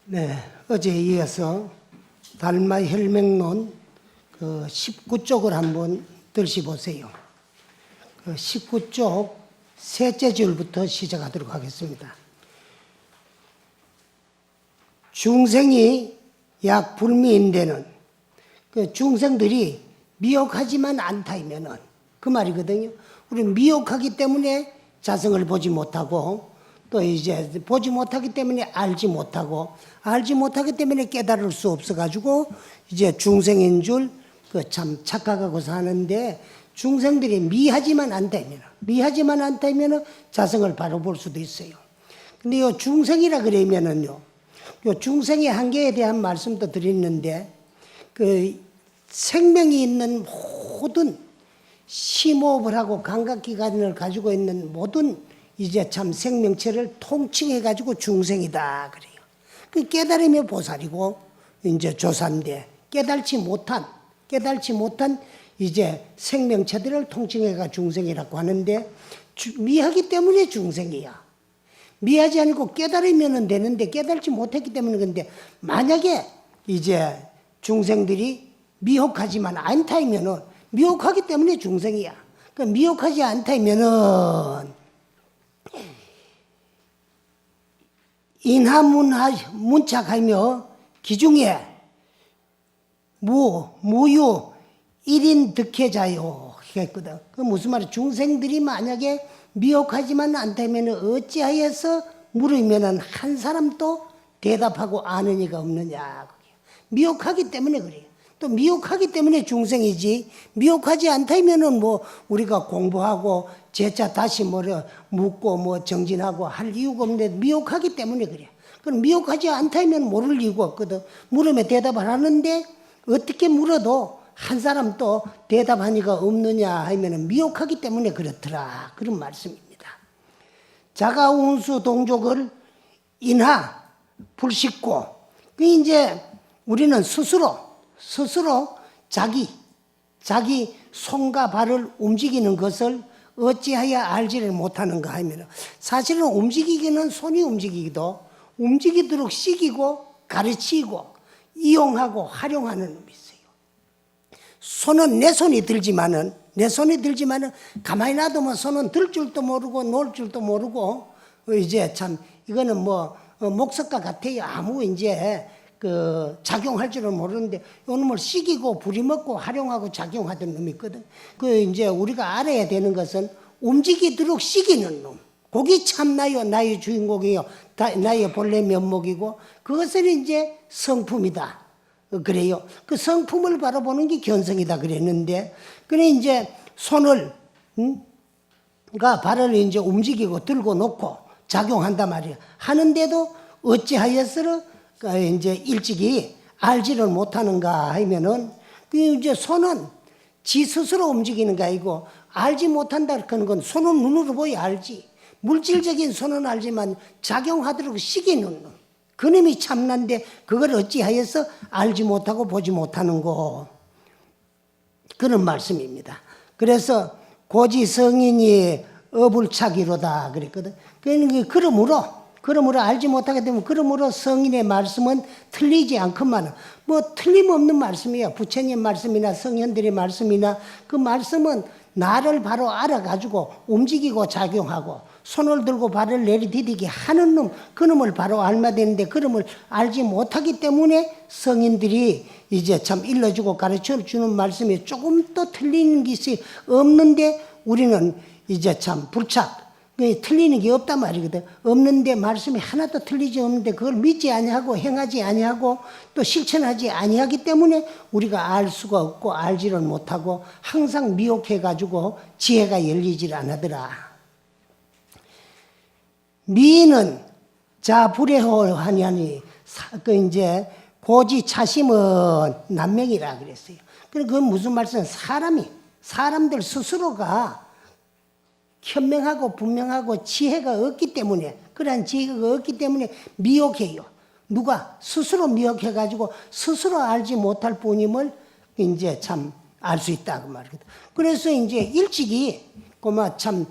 네, 어제에 이어서 달마 혈맥론 그 19쪽을 한번 들으시보세요. 그 19쪽 셋째 줄부터 시작하도록 하겠습니다. 중생이 약 불미인데는 그 중생들이 미혹하지만 않다면은 그 말이거든요. 우리는 미혹하기 때문에 자성을 보지 못하고 또 이제 보지 못하기 때문에 알지 못하기 때문에 깨달을 수 없어가지고 이제 중생인 줄 그 참 착각하고 사는데 중생들이 미하지만 않다면 자성을 바로 볼 수도 있어요. 근데 요 중생이라 그러면은요, 요 중생의 한계에 대한 말씀도 드렸는데 그 생명이 있는 모든 심호흡을 하고 감각기관을 가지고 있는 모든 이제 참 생명체를 통칭해가지고 중생이다 그래요. 그 깨달으며 보살이고 이제 조사인데 깨달지 못한 이제 생명체들을 통칭해가 중생이라고 하는데 미하기 때문에 중생이야. 미하지 않고 깨달으면 되는데 깨달지 못했기 때문에 근데 만약에 이제 중생들이 미혹하지만 않다면은 미혹하기 때문에 중생이야. 그 미혹하지 않다면은 인하문착하며 기중에 무유 1인 득해자요 했거든. 그 무슨 말이야? 중생들이 만약에 미혹하지만 않다면 어찌하여서 물으면은 한 사람도 대답하고 아는 이가 없느냐. 미혹하기 때문에 그래요. 또 미혹하기 때문에 중생이지 미혹하지 않다면은 뭐 우리가 공부하고 재차 다시 묻고 뭐 정진하고 할 이유가 없는데 미혹하기 때문에 그래. 그럼 미혹하지 않다면 모를 이유가 없거든. 물으면 대답을 하는데 어떻게 물어도 한 사람도 대답하니까 없느냐 하면은 미혹하기 때문에 그렇더라. 그런 말씀입니다. 자가운수 동족을 인하 불식고 그 이제 우리는 스스로 자기 손과 발을 움직이는 것을 어찌하여 알지를 못하는가 하면 사실은 움직이기는 손이 움직이도록 시키고 가르치고 이용하고 활용하는 놈이 있어요. 손은 내 손이 들지만은 가만히 놔두면 손은 들 줄도 모르고 놓을 줄도 모르고 이제 참 이거는 목석과 같아요. 아무 이제 그 작용할 줄은 모르는데 이놈을 시키고 부리먹고 활용하고 작용하던 놈이 있거든. 그 이제 우리가 알아야 되는 것은 움직이도록 시키는 놈. 그게 참 나의 주인공이요. 나의 본래 면목이고 그것을 이제 성품이다. 그래요. 그 성품을 바라보는 게 견성이다 그랬는데 그래 이제 손을 발을 이제 움직이고 들고 놓고 작용한단 말이야. 하는데도 어찌하여서 이제 일찍이 알지를 못하는가 하면은 그 이제 손은 지 스스로 움직이는 게 아니고 알지 못한다 그러는 건 손은 눈으로 보여 알지. 물질적인 손은 알지만 작용하도록 시키는 놈. 그놈이 참난데 그걸 어찌하여서 알지 못하고 보지 못하는 거. 그런 말씀입니다. 그래서 고지성인이 어불차기로다 그랬거든. 그러므로 알지 못하게 되면 그러므로 성인의 말씀은 틀리지 않건만 틀림없는 말씀이야. 부처님 말씀이나 성현들의 말씀이나 그 말씀은 나를 바로 알아가지고 움직이고 작용하고 손을 들고 발을 내리디디게 하는 놈, 그 놈을 바로 알면 되는데 그 놈을 알지 못하기 때문에 성인들이 이제 참 일러주고 가르쳐주는 말씀이 조금 더 틀리는 것이 없는데 우리는 이제 참 불착, 틀리는 게 없단 말이거든. 없는데 말씀이 하나도 틀리지 없는데 그걸 믿지 아니하고 행하지 아니하고 또 실천하지 아니하기 때문에 우리가 알 수가 없고 알지를 못하고 항상 미혹해가지고 지혜가 열리질 않으더라. 미인은 자불해하냐니 그 이제 고지 차심은 난명이라 그랬어요. 그건 무슨 말씀은 사람들 스스로가 현명하고 분명하고 지혜가 없기 때문에 그러한 지혜가 없기 때문에 미혹해요. 누가 스스로 미혹해가지고 스스로 알지 못할 뿐임을 이제 참 알 수 있다 그 말이거든. 그래서 이제 일찍이 참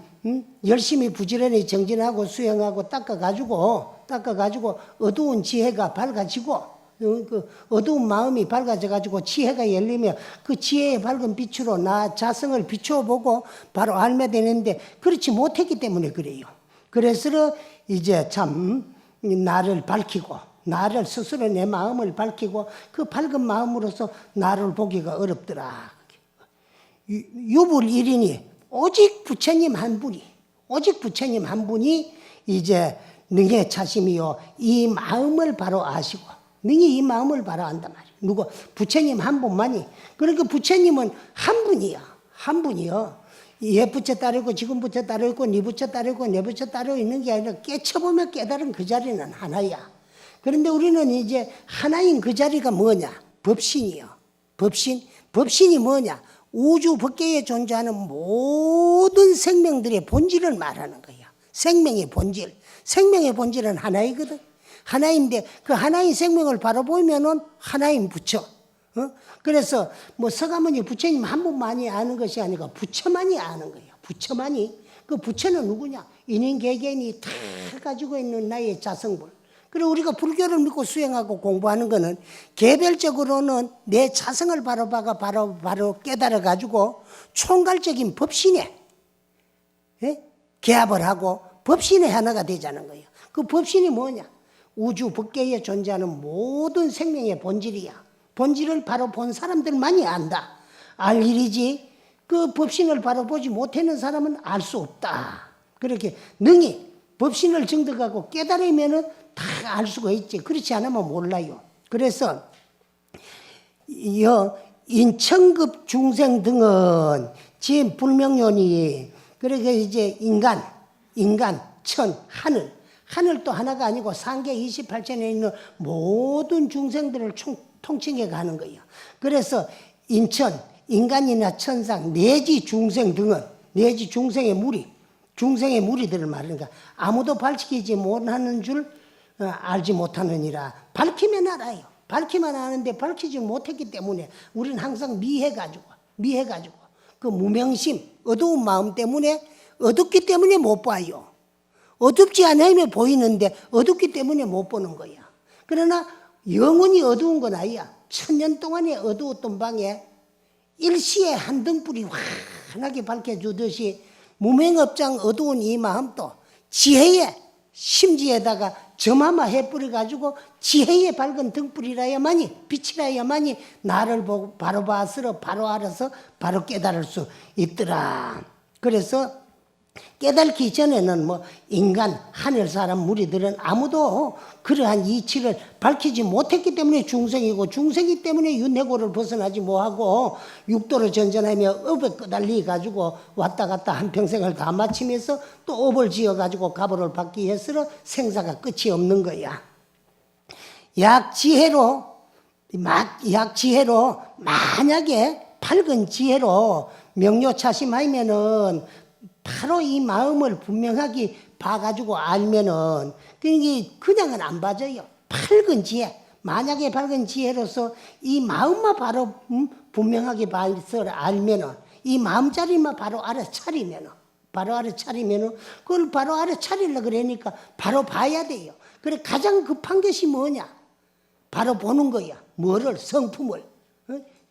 열심히 부지런히 정진하고 수행하고 닦아가지고 어두운 지혜가 밝아지고 그 어두운 마음이 밝아져가지고 지혜가 열리면 그 지혜의 밝은 빛으로 나 자성을 비춰보고 바로 알게 되는데 그렇지 못했기 때문에 그래요. 그래서 이제 참 나를 밝히고 나를 스스로 내 마음을 밝히고 그 밝은 마음으로서 나를 보기가 어렵더라. 유불일이니 오직 부처님 한 분이 이제 능의 차심이요 이 마음을 바로 아시고 능히 이 마음을 바로 안단 말이에요. 누구? 부처님 한 분만이. 그러니까 부처님은 한 분이요. 예 부처 따르고 지금 부처 따르고 네 부처 따르고 내 부처 따르고 있는 게 아니라 깨쳐보면 깨달은 그 자리는 하나야. 그런데 우리는 이제 하나인 그 자리가 뭐냐? 법신이요. 법신이 뭐냐? 우주 법계에 존재하는 모든 생명들의 본질을 말하는 거야. 생명의 본질은 하나이거든. 하나인데 그 하나인 생명을 바로 보면은 하나인 부처. 그래서 뭐 서가모니 부처님 한 분만이 아는 것이 아니고 부처만이 아는 거예요. 부처만이. 그 부처는 누구냐? 인인개개인이 다 가지고 있는 나의 자성불. 그리고 우리가 불교를 믿고 수행하고 공부하는 거는 개별적으로는 내 자성을 바로 깨달아 가지고 총괄적인 법신에 개합을 하고 법신의 하나가 되자는 거예요. 그 법신이 뭐냐? 우주 법계에 존재하는 모든 생명의 본질이야. 본질을 바로 본 사람들만이 안다. 알 일이지 그 법신을 바로 보지 못하는 사람은 알 수 없다. 그렇게 능히 법신을 정득하고 깨달으면은 다 알 수가 있지. 그렇지 않으면 몰라요. 그래서 인천급 중생 등은 지금 불명요니 그러니까 이제 인간, 천, 하늘 또 하나가 아니고 상계 28천에 있는 모든 중생들을 통칭해 가는 거예요. 그래서 인간이나 천상, 내지 중생 등은, 내지 중생의 무리들을 말하니까 아무도 밝히지 못하는 줄 알지 못하느니라. 밝히면 알아요. 밝히면 아는데 밝히지 못했기 때문에 우리는 항상 미해가지고 그 무명심, 어두운 마음 때문에 어둡기 때문에 못 봐요. 어둡지 않으면 보이는데 어둡기 때문에 못 보는 거야. 그러나 영원히 어두운 건 아니야. 1000년 동안의 어두웠던 방에 일시에 한 등불이 환하게 밝혀주듯이 무명업장 어두운 이 마음도 지혜의 심지에다가 점화마 해뿌려가지고 지혜의 밝은 등불이라야만이 빛이라야만이 나를 보고 바로 봤으러 바로 알아서 바로 깨달을 수 있더라. 그래서 깨닫기 전에는 뭐 인간, 하늘 사람 무리들은 아무도 그러한 이치를 밝히지 못했기 때문에 중생이고 중생이 때문에 윤회고를 벗어나지 못하고 육도를 전전하며 업에 끄달리 가지고 왔다 갔다 한평생을 다 마치면서 또 업을 지어 가지고 가보를 받기 위해서 생사가 끝이 없는 거야. 약지혜로 만약에 밝은 지혜로 명료차심하면은 바로 이 마음을 분명하게 봐가지고 알면은 그냥은 안 봐져요. 밝은 지혜. 만약에 밝은 지혜로서 이 마음만 바로 분명하게 봐서 알면은 이 마음자리만 바로 알아차리면은 그걸 바로 알아차리려고 그러니까 바로 봐야 돼요. 그래 가장 급한 것이 뭐냐? 바로 보는 거야. 뭐를? 성품을.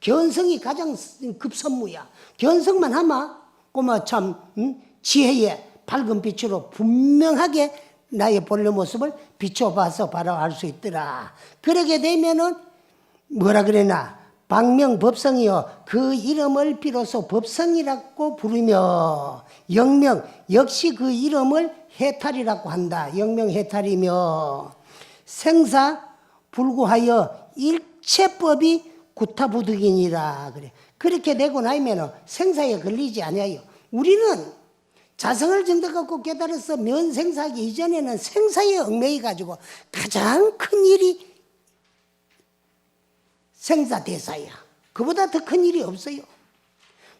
견성이 가장 급선무야. 견성만 하면 꼬마 참 지혜의 밝은 빛으로 분명하게 나의 본래 모습을 비춰봐서 바로 알 수 있더라. 그러게 되면은 뭐라 그래나 박명법성이여 그 이름을 비로소 법성이라고 부르며 영명 역시 그 이름을 해탈이라고 한다. 영명해탈이며 생사 불구하여 일체법이 구타부득이니라 그래. 그렇게 되고 나면 생사에 걸리지 않아요. 우리는 자성을 정득하고 깨달아서 면생사하기 이전에는 생사에 얽매여 가지고 가장 큰 일이 생사대사야. 그보다 더 큰 일이 없어요.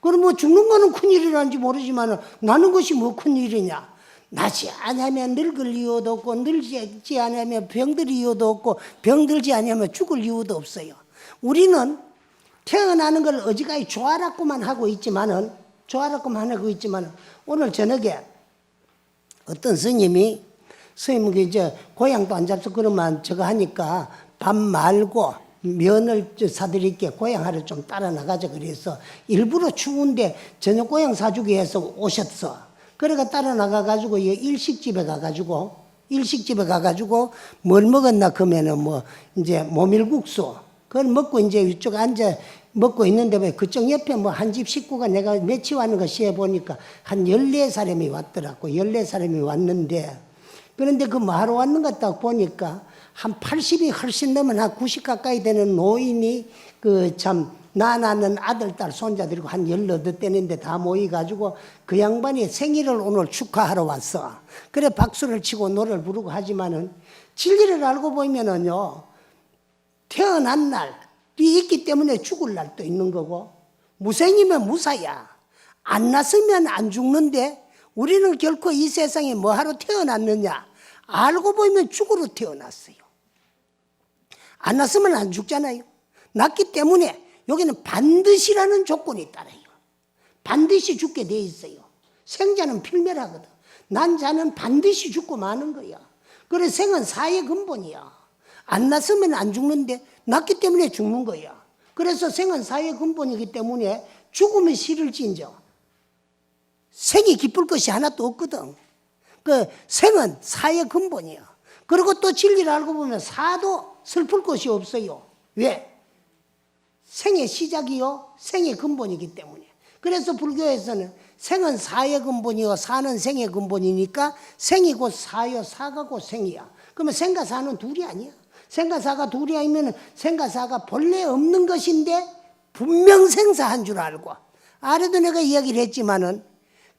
그럼 뭐 죽는 거는 큰 일이라는지 모르지만 나는 것이 뭐 큰 일이냐. 나지 않으면 늙을 이유도 없고 늙지 않으면 병들 이유도 없고 병들지 않으면 죽을 이유도 없어요. 우리는 태어나는 걸 어지간히 조아라고만 하고 있지만은 오늘 저녁에 어떤 스님이 스님 이제 고향도 안 잡수 그러면 저거 하니까 밥 말고 면을 사드릴게 고향 하루 좀 따라 나가자 그래서 일부러 추운데 저녁 고향 사주기 위해서 오셨어. 그래가 따라 나가가지고 일식집에 가가지고 뭘 먹었나 그러면은 뭐 이제 모밀국수 그걸 먹고 이제 이쪽 앉아 먹고 있는데 왜 그쪽 옆에 뭐 한 집 식구가 내가 며칠 왔는 거 시에 보니까 한 14사람이 왔더라고. 14사람이 왔는데 그런데 그 뭐하러 왔는가 딱 보니까 한 80이 훨씬 넘은 한 90 가까이 되는 노인이 그 참 낳는 아들, 딸, 손자들이고 한 18대인데 다 모여가지고 그 양반이 생일을 오늘 축하하러 왔어. 그래 박수를 치고 노래를 부르고 하지만은 진리를 알고 보면은요, 태어난 날이 있기 때문에 죽을 날도 있는 거고, 무생이면 무사야. 안 났으면 안 죽는데 우리는 결코 이 세상에 뭐하러 태어났느냐? 알고 보면 죽으러 태어났어요. 안 났으면 안 죽잖아요. 났기 때문에 여기는 반드시라는 조건이 따라요. 반드시 죽게 돼 있어요. 생자는 필멸하거든. 난 자는 반드시 죽고 마는 거야. 그래 생은 사의 근본이야. 안 났으면 안 죽는데 났기 때문에 죽는 거야. 그래서 생은 사의 근본이기 때문에 죽으면 싫을지인저 생이 기쁠 것이 하나도 없거든. 그 생은 사의 근본이야. 그리고 또 진리를 알고 보면 사도 슬플 것이 없어요. 왜? 생의 시작이요, 생의 근본이기 때문에. 그래서 불교에서는 생은 사의 근본이요, 사는 생의 근본이니까 생이 곧 사요, 사가 곧 생이야. 그러면 생과 사는 둘이 아니야. 생과 사가 둘이 아니면 생과 사가 본래 없는 것인데 분명 생사한 줄 알고. 아래도 내가 이야기를 했지만은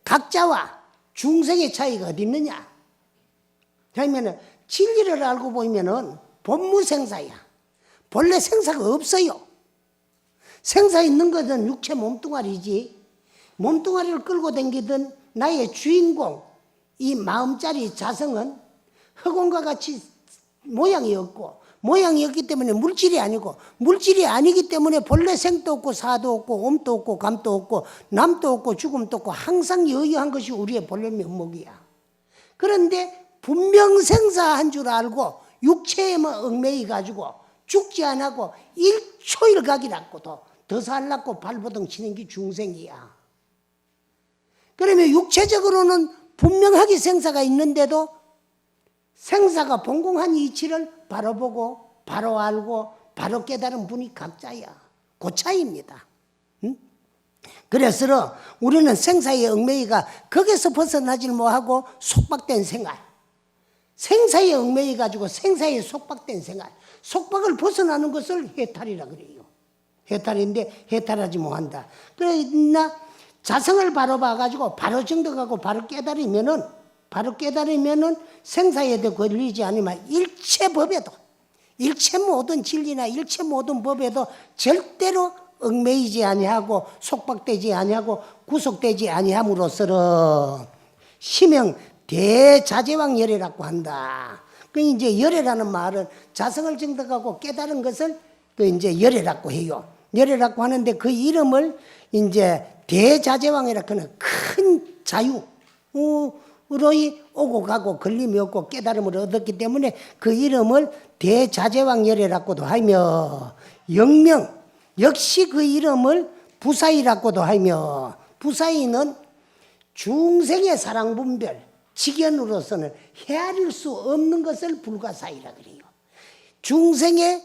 각자와 중생의 차이가 어디 있느냐? 그러면은 진리를 알고 보면은 본무생사야. 본래 생사가 없어요. 생사 있는 것은 육체 몸뚱아리지. 몸뚱아리를 끌고 다니던 나의 주인공, 이 마음짜리 자성은 흑원과 같이 모양이 없고, 모양이 없기 때문에 물질이 아니고, 물질이 아니기 때문에 본래 생도 없고 사도 없고 옴도 없고 감도 없고 남도 없고 죽음도 없고 항상 여유한 것이 우리의 본래 면목이야. 그런데 분명 생사한 줄 알고 육체에만 얽매이 가지고 죽지 않고 1초 1각이라고도 더 살라고 발버둥 치는 게 중생이야. 그러면 육체적으로는 분명하게 생사가 있는데도 생사가 본공한 이치를 바로 보고 바로 알고 바로 깨달은 분이 각자야. 그 차이입니다. 응? 그래서 우리는 생사의 얽매이가 거기서 벗어나질 못하고 속박된 생활, 생사에 얽매이 가지고 생사에 속박된 생활, 속박을 벗어나는 것을 해탈이라 그래요. 해탈인데 해탈하지 못한다. 그러나 자성을 바로 봐가지고 바로 정득하고 바로 깨달으면은 생사에도 걸리지 않으면 일체 법에도, 일체 모든 진리나 일체 모든 법에도 절대로 얽매이지 아니하고 속박되지 아니하고 구속되지 아니함으로써 심형 대자재왕 열애라고 한다. 그 이제 열애라는 말은 자성을 정득하고 깨달은 것을 그 이제 열애라고 해요. 열애라고 하는데 그 이름을 이제 대자재왕이라고 하는 큰 자유로 오고 가고 걸림이 없고 깨달음을 얻었기 때문에 그 이름을 대자재왕 열애라고도 하며, 영명 역시 그 이름을 부사이라고도 하며, 부사이는 중생의 사랑분별 직연으로서는 헤아릴 수 없는 것을 불가사이라 그래요. 중생의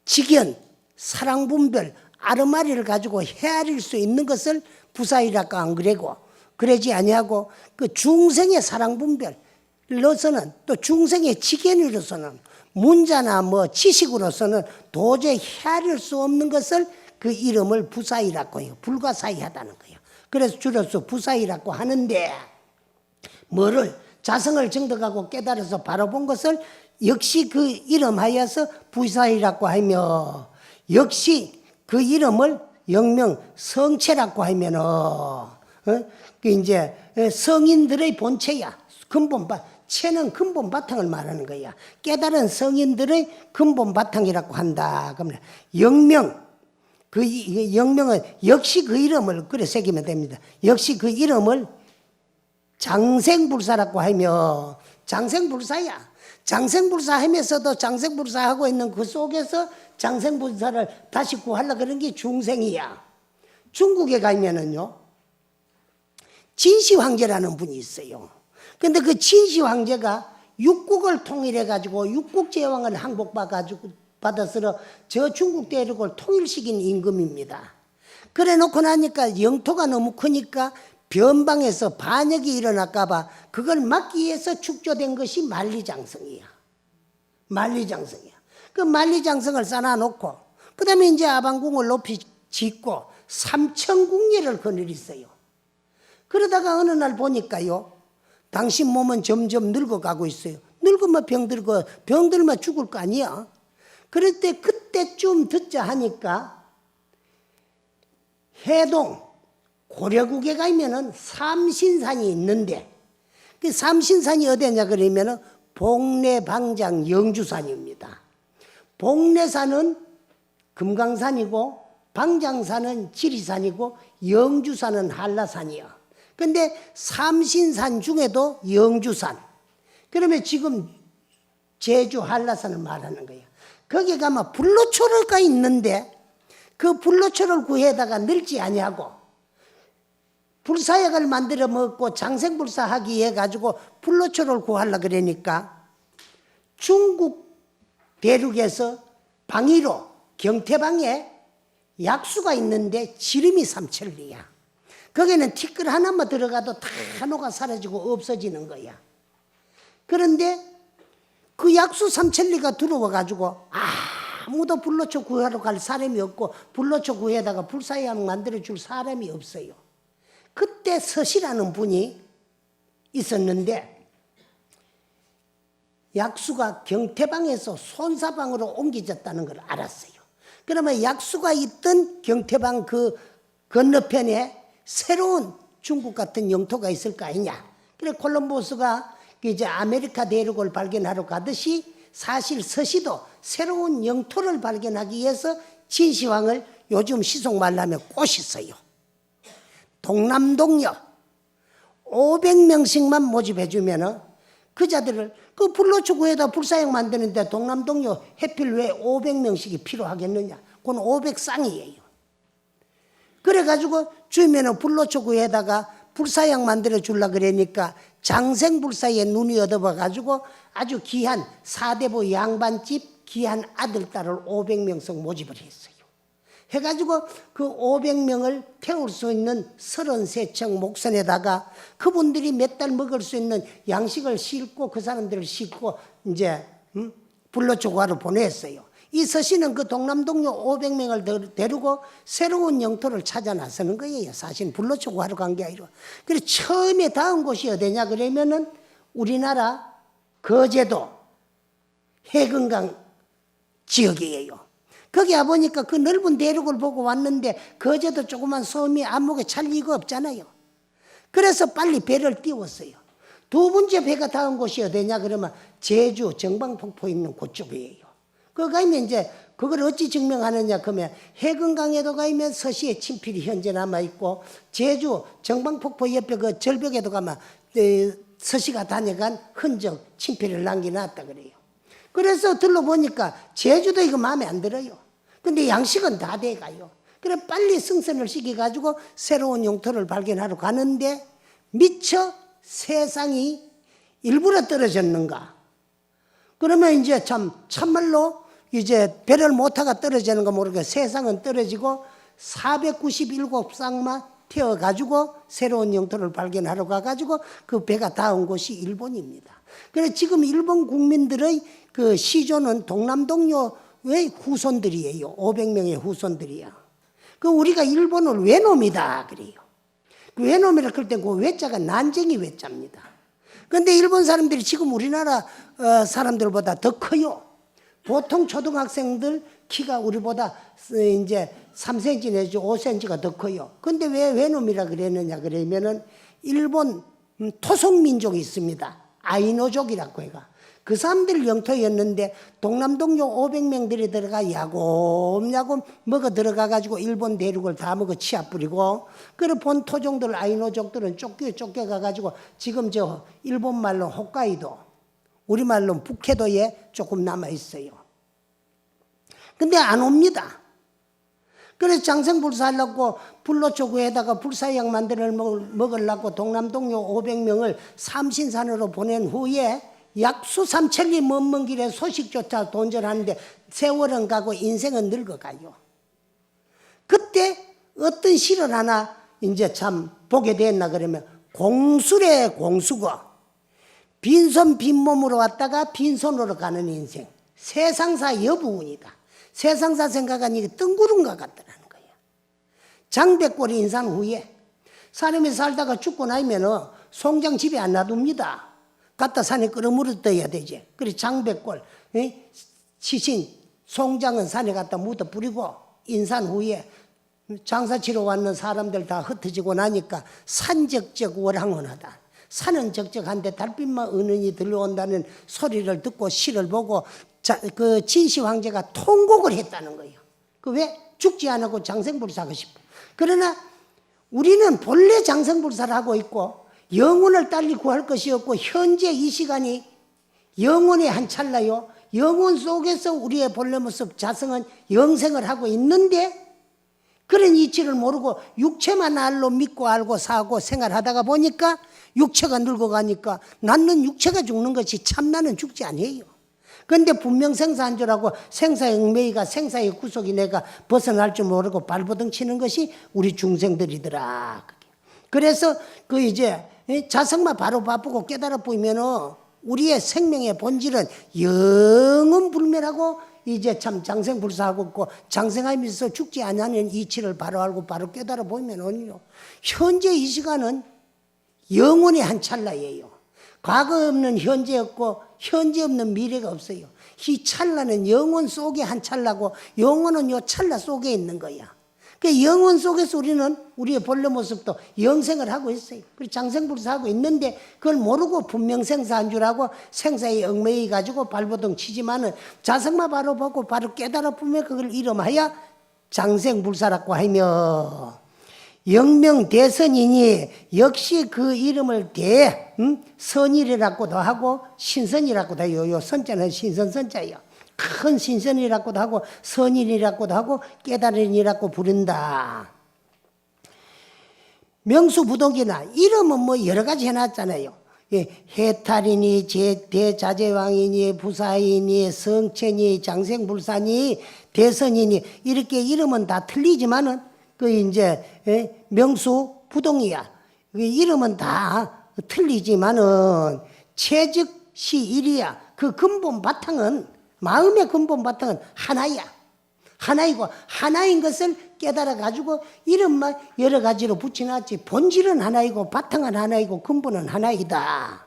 직연, 사랑분별, 아르마리를 가지고 헤아릴 수 있는 것을 부사이라고 안 그러고, 그러지 아니하고 그 중생의 사랑분별로서는 또 중생의 직연으로서는 문자나 뭐 지식으로서는 도저히 헤아릴 수 없는 것을 그 이름을 부사이라고 해요. 불가사의하다는 거예요. 그래서 줄여서 부사이라고 하는데, 뭐를 자성을 정득하고 깨달아서 바로 본 것을 역시 그 이름 하여서 부사이라고 하며, 역시 그 이름을 영명 성체라고 하면은 그 이제 성인들의 본체야. 근본 체는 근본 바탕을 말하는 거야. 깨달은 성인들의 근본 바탕이라고 한다. 그러면 영명, 그 영명은 역시 그 이름을 그래 새기면 됩니다. 역시 그 이름을 장생불사라고 하며 장생불사야. 장생불사 하면서도 장생불사하고 있는 그 속에서 장생불사를 다시 구하려고 그런 게 중생이야. 중국에 가면은요, 진시황제라는 분이 있어요. 근데 그 진시황제가 육국을 통일해가지고 육국제왕을 항복받아서 저 중국 대륙을 통일시킨 임금입니다. 그래 놓고 나니까 영토가 너무 크니까 변방에서 반역이 일어날까봐 그걸 막기 위해서 축조된 것이 만리장성이야. 만리장성이야. 그 만리장성을 쌓아놓고 그 다음에 이제 아방궁을 높이 짓고 삼천궁예를 거느렸어요. 그러다가 어느 날 보니까요, 당신 몸은 점점 늙어가고 있어요. 늙으면 병들면 죽을 거 아니야. 그럴 때 그때쯤 듣자 하니까 해동 고려국에 가면은 삼신산이 있는데 그 삼신산이 어디냐 그러면은 복례방장 영주산입니다. 복례산은 금강산이고 방장산은 지리산이고 영주산은 한라산이야. 근데 삼신산 중에도 영주산. 그러면 지금 제주 한라산을 말하는 거예요. 거기 가면 불로초로가 있는데 그 불로초를 구해다가 늙지 아니하고 불사약을 만들어 먹고 장생불사하기 위해 가지고 불로초를 구하려고 그러니까 중국 대륙에서 방위로 경태방에 약수가 있는데 지름이 3천리야. 거기는 티끌 하나만 들어가도 다 녹아 사라지고 없어지는 거야. 그런데 그 약수 3천리가 들어와 가지고 아무도 불로초 구하러 갈 사람이 없고 불로초 구해다가 불사약 만들어 줄 사람이 없어요. 그때 서시라는 분이 있었는데 약수가 경태방에서 손사방으로 옮겨졌다는 걸 알았어요. 그러면 약수가 있던 경태방 그 건너편에 새로운 중국 같은 영토가 있을 거 아니냐. 그래 콜럼버스가 이제 아메리카 대륙을 발견하러 가듯이 사실 서시도 새로운 영토를 발견하기 위해서 진시황을 요즘 시속말로 하면 꼬셨어요. 동남동녀 500명씩만 모집해주면은 그 자들을 그 불로초 구해다 불사약 만드는데 동남동녀 해필 왜 500명씩이 필요하겠느냐. 그건 500쌍이에요. 그래가지고 주면은 불로초 구해다가 불사약 만들어 주려고 그러니까 장생불사의 눈이 얻어봐가지고 아주 귀한 사대부 양반집 귀한 아들, 딸을 500명씩 모집을 했어요. 해가지고 그 500명을 태울 수 있는 33척 목선에다가 그분들이 몇 달 먹을 수 있는 양식을 싣고 그 사람들을 싣고 이제 불로초 구하러 보냈어요. 이 서씨는 그 동남동료 500명을 데리고 새로운 영토를 찾아 나서는 거예요. 사실 불로초 구하러 간 게 아니라. 그래서 처음에 닿은 곳이 어디냐 그러면은 우리나라 거제도 해금강 지역이에요. 거기 와보니까 그 넓은 대륙을 보고 왔는데 거제도 조그만 섬이 안목에 찰 리가 없잖아요. 그래서 빨리 배를 띄웠어요. 두 번째 배가 닿은 곳이 어디냐 그러면 제주 정방폭포 있는 그쪽이에요. 거기 가면 이제 그걸 어찌 증명하느냐 그러면 해금강에도 가면 서시의 친필이 현재 남아있고 제주 정방폭포 옆에 그 절벽에도 가면 서시가 다녀간 흔적 친필을 남겨놨다 그래요. 그래서 들러보니까 제주도 이거 마음에 안 들어요. 근데 양식은 다 돼가요. 그래 빨리 승선을 시켜가지고 새로운 영토를 발견하러 가는데 미처 세상이 일부러 떨어졌는가. 그러면 이제 참말로 이제 배를 못타가 떨어지는 거 모르게 세상은 떨어지고 497쌍만 태워가지고 새로운 영토를 발견하러 가가지고 그 배가 닿은 곳이 일본입니다. 그래서 지금 일본 국민들의 그 시조는 동남동료의 후손들이에요. 500명의 후손들이야. 그 우리가 일본을 외놈이다 그래요. 그 외놈이라 그럴 때 그 외자가 난쟁이 외자입니다. 그런데 일본 사람들이 지금 우리나라 사람들보다 더 커요. 보통 초등학생들 키가 우리보다 이제 3cm 내지 5cm가 더 커요. 근데 왜 외놈이라 그랬느냐 그러면은 일본 토속 민족이 있습니다. 아이노족이라고 해가. 그 사람들 영토였는데 동남동료 500명들이 들어가 야곱야곱 먹어 들어가가지고 일본 대륙을 다 먹어 치아뿌리고, 그래 본 토종들 아이노족들은 쫓겨가가지고 지금 저 일본 말로 홋카이도, 우리말로 북해도에 조금 남아있어요. 근데 안 옵니다. 그래서 장생불사하려고 불로초구에다가 불사약 만들어 먹으려고 동남동료 500명을 삼신산으로 보낸 후에 약수삼천리 먼 길에 소식조차 돈절하는데 세월은 가고 인생은 늙어가요. 그때 어떤 시를 하나 이제 참 보게 됐나 그러면, 공술의 공수고 빈손 빈몸으로 왔다가 빈손으로 가는 인생, 세상사 여부운이다. 세상사 생각하니 뜬구름과 같더라는 거예요. 장백골이 인산 후에 사람이 살다가 죽고 나면 송장 집에 안 놔둡니다. 갖다 산에 끌어물어둬야 되지. 그래 장백골, 시신, 송장은 산에 갖다 묻어 뿌리고 인산 후에 장사치러 왔는 사람들 다 흩어지고 나니까 산적적 월항원하다. 산은 적적한데 달빛만 은은히 들려온다는 소리를 듣고 시를 보고 그 진시 황제가 통곡을 했다는 거예요. 그 왜? 죽지 않고 장생불사하고 싶어. 그러나 우리는 본래 장생불사를 하고 있고 영혼을 빨리 구할 것이 없고 현재 이 시간이 영혼의 한 찰나요. 영혼 속에서 우리의 본래 모습 자성은 영생을 하고 있는데 그런 이치를 모르고 육체만 알로 믿고 알고 사고 생활하다가 보니까 육체가 늙어가니까 낳는 육체가 죽는 것이 참 나는 죽지 않아요. 그런데 분명 생사한 줄 알고 생사의 얽매이가 생사의 구속이 내가 벗어날 줄 모르고 발버둥 치는 것이 우리 중생들이더라. 그래서 그 이제 자성만 바로 바쁘고 깨달아 보이면은 우리의 생명의 본질은 영원 불멸하고 이제 참 장생불사하고 있고 장생하면서 죽지 않는 이치를 바로 알고 바로 깨달아 보면은요, 현재 이 시간은 영혼의 한 찰나예요. 과거 없는 현재 없고 현재 없는 미래가 없어요. 이 찰나는 영혼 속의 한 찰나고 영혼은 요 찰나 속에 있는 거야. 그 영혼 속에서 우리는 우리의 본래 모습도 영생을 하고 있어요. 그리고 장생불사하고 있는데 그걸 모르고 분명 생사한 줄 알고 생사에 얽매이 가지고 발버둥 치지만은 자성만 바로 보고 바로 깨달아 보면 그걸 이름하여 장생불사라고 하며, 영명대선이니 역시 그 이름을 선이라고도 하고 신선이라고도 해요. 요 선자는 신선선자예요. 큰 신선이라고도 하고 선인이라고도 하고 깨달은이라고 부른다. 명수부동기나 이름은 뭐 여러 가지 해놨잖아요. 해탈이니 대자재왕이니 부사이니 성천이 장생불사니 대선이니 이렇게 이름은 다 틀리지만은 그 이제 명수부동이야. 이름은 다 틀리지만은 채즉시 일이야. 그 근본 바탕은 마음의 근본 바탕은 하나야. 하나이고 하나인 것을 깨달아가지고 이름만 여러 가지로 붙여놨지 본질은 하나이고 바탕은 하나이고 근본은 하나이다.